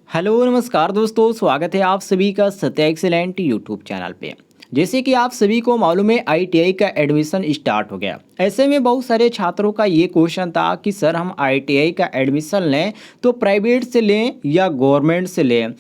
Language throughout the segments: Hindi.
हेलो नमस्कार दोस्तों, स्वागत है आप सभी का सत्या एक्सीलेंट यूट्यूब चैनल पे। जैसे कि आप सभी को मालूम है आईटीआई का एडमिशन स्टार्ट हो गया। ऐसे में बहुत सारे छात्रों का ये क्वेश्चन था कि सर हम आईटीआई का एडमिशन लें तो प्राइवेट से लें या गवर्नमेंट से लें।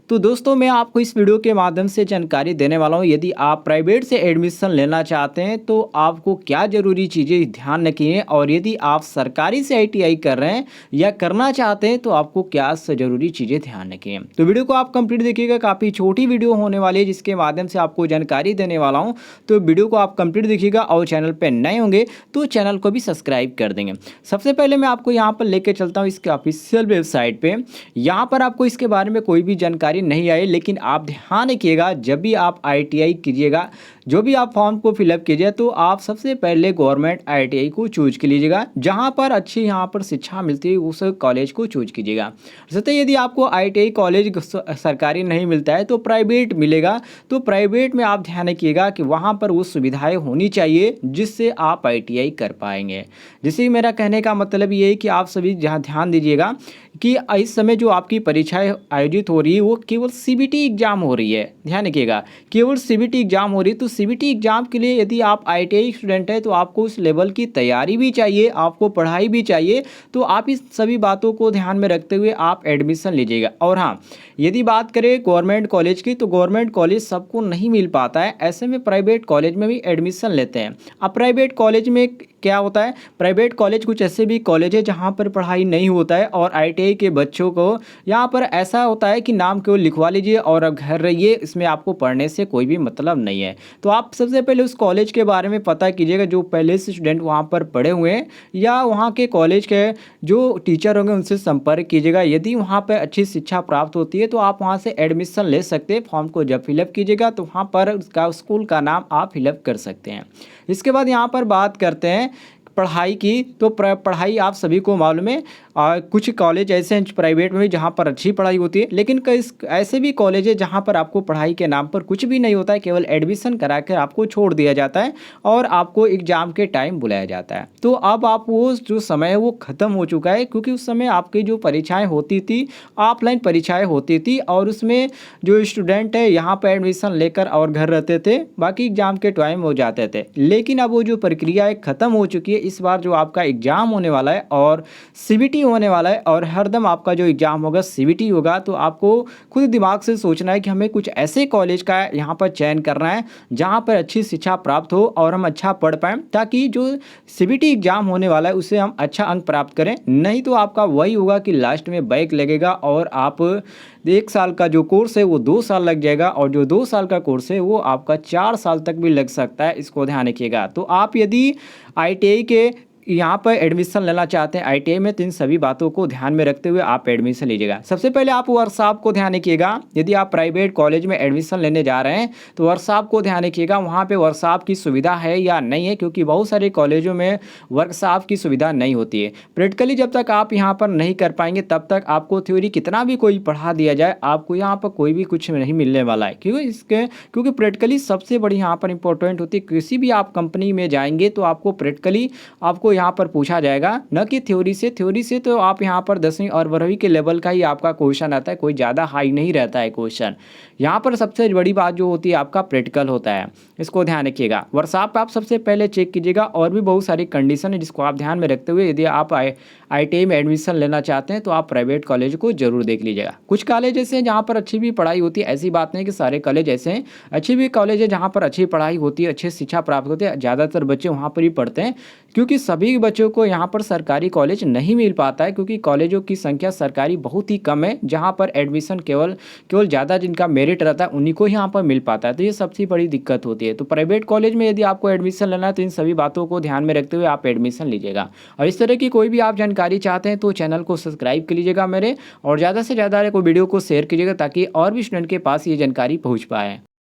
तो दोस्तों मैं आपको इस वीडियो के माध्यम से जानकारी देने वाला हूँ। यदि आप प्राइवेट से एडमिशन लेना चाहते हैं तो आपको क्या ज़रूरी चीज़ें ध्यान रखिए, और यदि आप सरकारी से आईटीआई कर रहे हैं या करना चाहते हैं तो आपको क्या ज़रूरी चीज़ें ध्यान रखिए। तो वीडियो को आप कंप्लीट देखिएगा, काफ़ी छोटी वीडियो होने वाली है जिसके माध्यम से आपको जानकारी देने वाला हूँ। तो वीडियो को आप कंप्लीट देखिएगा और चैनल पर नए होंगे तो चैनल को भी सब्सक्राइब कर देंगे। सबसे पहले मैं आपको यहाँ पर लेके चलता हूँ इसके ऑफिशियल वेबसाइट पर। यहाँ पर आपको इसके बारे में कोई भी जानकारी नहीं आई, लेकिन आप ध्यान रखिएगा जब भी आप आईटीआई कीजिएगा, जो भी आप फॉर्म को फिलअप कीजिए तो आप सबसे पहले गवर्नमेंट आईटीआई को चूज कर लीजिएगा। जहाँ पर अच्छी यहाँ पर शिक्षा मिलती है उस कॉलेज को चूज कीजिएगा। जैसे यदि आपको आईटीआई कॉलेज सरकारी नहीं मिलता है तो प्राइवेट मिलेगा। तो प्राइवेट में आप ध्यान रखिएगा कि वहाँ पर वो सुविधाएं होनी चाहिए जिससे आप आईटीआई कर पाएंगे। जैसे मेरा कहने का मतलब ये है कि आप सभी जहाँ ध्यान दीजिएगा कि इस समय जो आपकी परीक्षाएं आयोजित हो रही है वो केवल सीबीटी एग्जाम हो रही है। ध्यान रखिएगा, केवल सीबीटी एग्जाम हो रही है। तो सीबीटी एग्जाम के लिए यदि आप आईटीआई स्टूडेंट हैं तो आपको उस लेवल की तैयारी भी चाहिए, आपको पढ़ाई भी चाहिए। तो आप इस सभी बातों को ध्यान में रखते हुए आप एडमिशन लीजिएगा। और हाँ, यदि बात करें गवर्नमेंट कॉलेज की तो गवर्नमेंट कॉलेज सबको नहीं मिल पाता है। ऐसे में प्राइवेट कॉलेज में भी एडमिशन लेते हैं। अब प्राइवेट कॉलेज में क्या होता है, प्राइवेट कॉलेज कुछ ऐसे भी कॉलेज है जहाँ पर पढ़ाई नहीं होता है और आईटीआई के बच्चों को यहाँ पर ऐसा होता है कि नाम केवल लिखवा लीजिए और अब घर रहिए, इसमें आपको पढ़ने से कोई भी मतलब नहीं है। तो आप सबसे पहले उस कॉलेज के बारे में पता कीजिएगा जो पहले से स्टूडेंट वहाँ पर पढ़े हुए हैं, या वहाँ के कॉलेज के जो टीचर होंगे उनसे संपर्क कीजिएगा। यदि वहाँ पर अच्छी शिक्षा प्राप्त होती है तो आप वहाँ से एडमिशन ले सकते हैं। फॉर्म को जब फिलअप कीजिएगा तो वहाँ पर उसका स्कूल का नाम आप फिलअप कर सकते हैं। इसके बाद यहाँ पर बात करते हैं पढ़ाई की। तो पढ़ाई आप सभी को मालूम है, कुछ कॉलेज ऐसे हैं प्राइवेट में भी जहाँ पर अच्छी पढ़ाई होती है, लेकिन कई ऐसे भी कॉलेज है जहाँ पर आपको पढ़ाई के नाम पर कुछ भी नहीं होता है, केवल एडमिशन करा कर आपको छोड़ दिया जाता है और आपको एग्ज़ाम के टाइम बुलाया जाता है। तो अब आप वो जो समय है वो ख़त्म हो चुका है, क्योंकि उस समय आपकी जो परीक्षाएँ होती थी ऑफलाइन परीक्षाएँ होती थी और उसमें जो स्टूडेंट है यहाँ पर एडमिशन लेकर और घर रहते थे, बाकी एग्ज़ाम के टाइम हो जाते थे। लेकिन अब वो जो प्रक्रिया है ख़त्म हो चुकी है। इस बार जो आपका एग्ज़ाम होने वाला है और सीबीटी होने वाला है, और हरदम आपका जो एग्ज़ाम होगा सीबीटी होगा, तो आपको खुद दिमाग से सोचना है कि हमें कुछ ऐसे कॉलेज का यहाँ पर चयन करना है जहाँ पर अच्छी शिक्षा प्राप्त हो और हम अच्छा पढ़ पाएँ, ताकि जो सीबीटी एग्ज़ाम होने वाला है उससे हम अच्छा अंक प्राप्त करें। नहीं तो आपका वही होगा कि लास्ट में बैक लगेगा और आप 1 साल का जो कोर्स है वो 2 साल लग जाएगा, और जो 2 साल का कोर्स है वो आपका 4 साल तक भी लग सकता है। इसको ध्यान रखिएगा। तो आप यदि आईटीआई के यहाँ पर एडमिशन लेना चाहते हैं आईटीआई में तो इन सभी बातों को ध्यान में रखते हुए आप एडमिशन लीजिएगा। सबसे पहले आप वर्कशॉप को ध्यान रखिएगा। यदि आप प्राइवेट कॉलेज में एडमिशन लेने जा रहे हैं तो वर्कशॉप को ध्यान रखिएगा, वहाँ पे वर्कशॉप की सुविधा है या नहीं है, क्योंकि बहुत सारे कॉलेजों में वर्कशॉप की सुविधा नहीं होती है। प्रैक्टिकली जब तक आप यहाँ पर नहीं कर पाएंगे तब तक आपको थ्योरी कितना भी कोई पढ़ा दिया जाए आपको यहाँ पर कोई भी कुछ नहीं मिलने वाला है। क्योंकि प्रैक्टिकली सबसे बड़ी यहाँ पर इंपॉर्टेंट होती है। किसी भी आप कंपनी में जाएंगे तो आपको प्रैक्टिकली आपको यहाँ पर पूछा जाएगा, न कि थ्योरी से। थ्योरी से तो आप यहाँ पर 10वीं और 12वीं के लेवल का ही आपका क्वेश्चन आता है, कोई ज़्यादा हाई नहीं रहता है क्वेश्चन। यहाँ पर सबसे बड़ी बात जो होती है आपका प्रैक्टिकल होता है, इसको ध्यान रखिएगा। वर्कशॉप आप सबसे पहले चेक कीजिएगा। और भी बहुत सारी कंडीशन है जिसको आप ध्यान में रखते हुए यदि आप आईटीआई में एडमिशन लेना चाहते हैं तो आप प्राइवेट कॉलेज को जरूर देख लीजिएगा। कुछ कॉलेज ऐसे हैं जहाँ पर अच्छी भी पढ़ाई होती है, ऐसी बात नहीं कि सारे कॉलेज ऐसे हैं। अच्छी भी कॉलेज है जहाँ पर अच्छी पढ़ाई होती है, अच्छी शिक्षा प्राप्त होती है, ज़्यादातर बच्चे वहाँ पर ही पढ़ते हैं, क्योंकि सभी बच्चों को यहाँ पर सरकारी कॉलेज नहीं मिल पाता है, क्योंकि कॉलेजों की संख्या सरकारी बहुत ही कम है। जहाँ पर एडमिशन केवल ज़्यादा जिनका मेरिट रहता है उन्हीं को यहाँ पर मिल पाता है। तो ये सबसे बड़ी दिक्कत होती है। तो प्राइवेट कॉलेज में यदि आपको एडमिशन लेना है तो इन सभी बातों को ध्यान में रखते हुए आप एडमिशन लीजिएगा। और इस तरह की कोई भी आप जानकारी चाहते हैं तो चैनल को सब्सक्राइब कर लीजिएगा मेरे, और ज़्यादा से ज़्यादा वीडियो को शेयर कीजिएगा ताकि और भी स्टूडेंट के पास ये जानकारी पहुँच पाए।